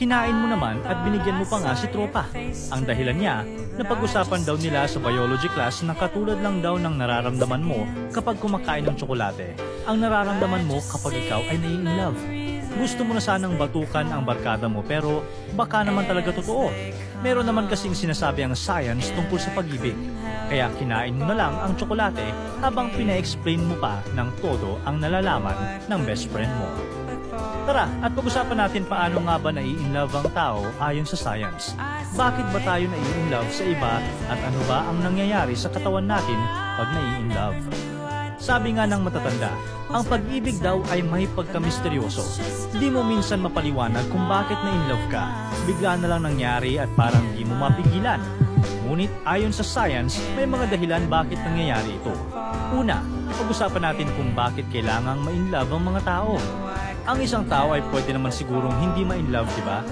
Kinain mo naman at binigyan mo pa nga si tropa. Ang dahilan niya, napag-usapan daw nila sa biology class na katulad lang daw ng nararamdaman mo kapag kumakain ng tsokolate. Ang nararamdaman mo kapag ikaw ay nai-inlove. Gusto mo na sanang batukan ang barkada mo pero baka naman talaga totoo. Meron naman kasing sinasabi ang science tungkol sa pag-ibig. Kaya kinain mo na lang ang tsokolate habang pina-explain mo pa ng todo ang nalalaman ng best friend mo. Tara, at pag-usapan natin paano nga ba nai-inlove ang tao ayon sa science. Bakit ba tayo nai-inlove sa iba at ano ba ang nangyayari sa katawan natin pag nai-inlove? Sabi nga ng matatanda, ang pag-ibig daw ay may pagka-misteryoso. Di mo minsan mapaliwanag kung bakit na-inlove ka. Bigla na lang nangyari at parang di mo mapigilan. Ngunit ayon sa science, may mga dahilan bakit nangyayari ito. Una, pag-usapan natin kung bakit kailangang ma-inlove ang mga tao. Ang isang tao ay pwede naman sigurong hindi ma-inlove, di ba?